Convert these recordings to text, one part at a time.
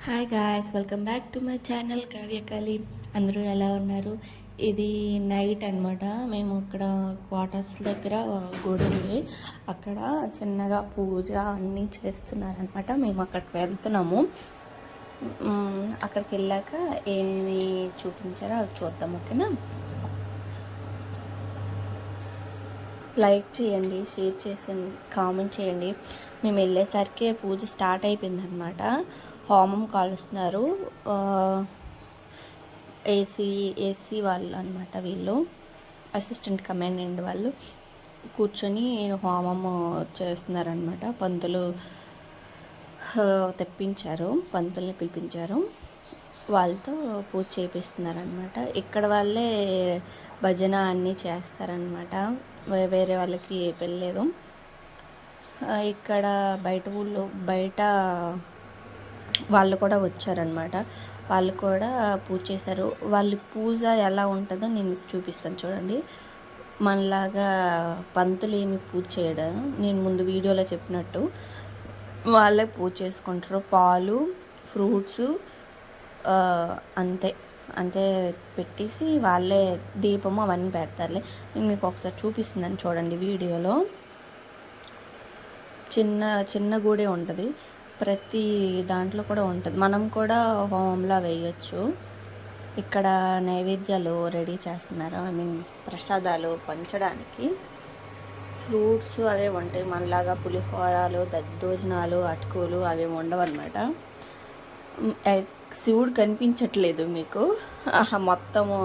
Hi guys, welcome back to my channel Kavyakali. అందరూ ఎలా ఉన్నారు? ఇది నైట్ అనమాట. మేము ఇక్కడ క్వార్టర్స్ దగ్గర గుడి ఉంది, అక్కడ చిన్నగా పూజ అన్నీ చేస్తున్నారనమాట. మేము అక్కడికి వెళ్తున్నాము. అక్కడికి వెళ్ళాక ఏమేమి చూపించారో అది చూద్దాం, ఓకేనా? లైక్ చేయండి, షేర్ చేసి కామెంట్ చేయండి. మేము వెళ్ళేసరికి పూజ స్టార్ట్ అయిపోయిందనమాట. హోమం కాలుస్తున్నారు. ఏసీ వాళ్ళు అనమాట, వీళ్ళు అసిస్టెంట్ కమాండెంట్ వాళ్ళు కూర్చొని హోమం చేస్తున్నారనమాట. పంతులు పంతుల్ని పిలిపించారు, వాళ్ళతో పూజ చేపిస్తున్నారనమాట. ఇక్కడ వాళ్ళే భజన అన్నీ చేస్తారనమాట, వేరే వాళ్ళకి పెళ్ళలేదు. ఇక్కడ బయట వాళ్ళు కూడా వచ్చారనమాట. వాళ్ళు కూడా పూజ చేశారు. వాళ్ళ పూజ ఎలా ఉంటుందో నేను మీకు చూపిస్తాను, చూడండి. మనలాగా పంతులు ఏమి పూజ చేయడం, నేను ముందు వీడియోలో చెప్పినట్టు వాళ్ళే పూజ చేసుకుంటారు. పాలు, ఫ్రూట్స్ అంతే పెట్టేసి వాళ్ళే దీపము అవన్నీ పెడతారులే. నేను మీకు ఒకసారి చూపిస్తున్నాను, చూడండి వీడియోలో. చిన్న గుడే ఉంటుంది, ప్రతి దాంట్లో కూడా ఉంటుంది. మనం కూడా హోమంలా వేయచ్చు. ఇక్కడ నైవేద్యాలు రెడీ చేస్తున్నారు, ప్రసాదాలు పంచడానికి. ఫ్రూట్స్ అవే ఉంటాయి, మనలాగా పులిహోరాలు, దద్దోజనాలు, అటుకులు అవి ఉండవన్నమాట. శివుడు కనిపించట్లేదు మీకు, మొత్తము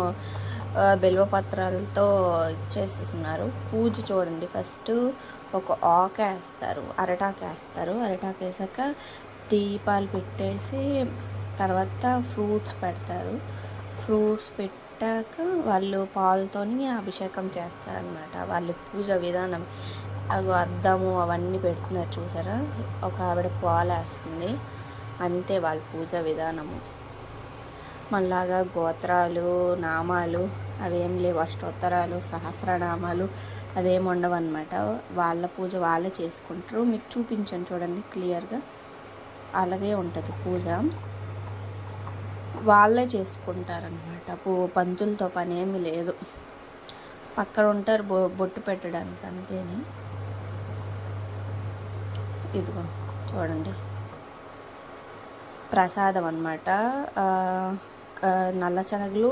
బిల్వపత్రాలతో ఇచ్చేస్తున్నారు. పూజ చూడండి, ఫస్ట్ ఒక ఆకేస్తారు, అరటాకేస్తారు. అరటాకు వేసాక దీపాలు పెట్టేసి తర్వాత ఫ్రూట్స్ పెడతారు. ఫ్రూట్స్ పెట్టాక వాళ్ళు పాలతోని అభిషేకం చేస్తారనమాట. వాళ్ళ పూజ విధానం అద్దము అవన్నీ పెడుతున్నారు, చూసారా? ఒక ఆవిడ పాలు వేస్తుంది, అంతే వాళ్ళ పూజ విధానము. మనలాగా గోత్రాలు, నామాలు అవేం లేవు, అష్టోత్తరాలు, సహస్రనామాలు అవేమి ఉండవు అనమాట. వాళ్ళ పూజ వాళ్ళే చేసుకుంటారు. మీకు చూపించాను చూడండి క్లియర్గా, అలాగే ఉంటుంది పూజ. వాళ్ళే చేసుకుంటారనమాట, పంతులతో పని ఏమీ లేదు. పక్కన ఉంటారు బొట్టు పెట్టడానికి, అంతేని. ఇదిగో చూడండి, ప్రసాదం అన్నమాట. నల్ల శనగలు,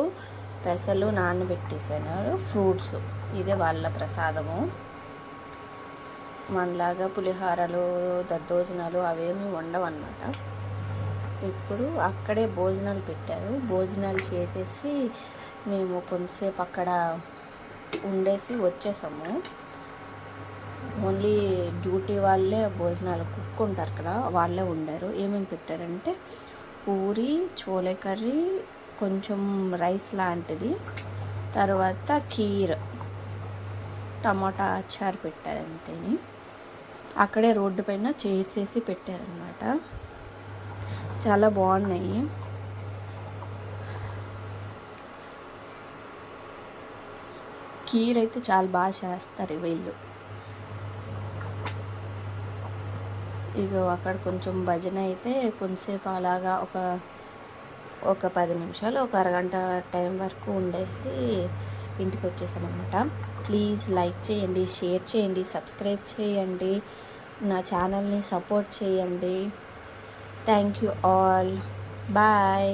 పెసలు నానబెట్టేసారు, ఫ్రూట్స్, ఇదే వాళ్ళ ప్రసాదము. మనలాగా పులిహారలు, దద్దోజనాలు అవేమీ ఉండవు అన్నమాట. ఇప్పుడు అక్కడే భోజనాలు పెట్టారు. భోజనాలు చేసేసి మేము కొంతసేపు అక్కడ ఉండేసి వచ్చేసాము. ఓన్లీ డ్యూటీ వాళ్ళే భోజనాలు కుక్ ఉంటారు కదా, వాళ్ళే ఉండారు. ఏమేమి పెట్టారంటే పూరి, చోలే కర్రీ, కొంచెం రైస్ లాంటిది, తర్వాత కీర్, టమాటా అచారు పెట్టారు, అంతేని. అక్కడే రోడ్డు పైన చేసేసి పెట్టారనమాట. చాలా బాగున్నాయి. కీర్ అయితే చాలా బాగా చేస్తారు వీళ్ళు. ఇక అక్కడ కొంచెం భజన అయితే కొంతసేపు అలాగా ఒక 10 నిమిషాలు, ఒక అరగంట టైం వరకు ఉండేసి ఇంటికి వచ్చేసామన్నమాట. ప్లీజ్ లైక్ చేయండి, షేర్ చేయండి, సబ్స్క్రైబ్ చేయండి, నా ఛానల్ని సపోర్ట్ చేయండి. Thank you all, bye.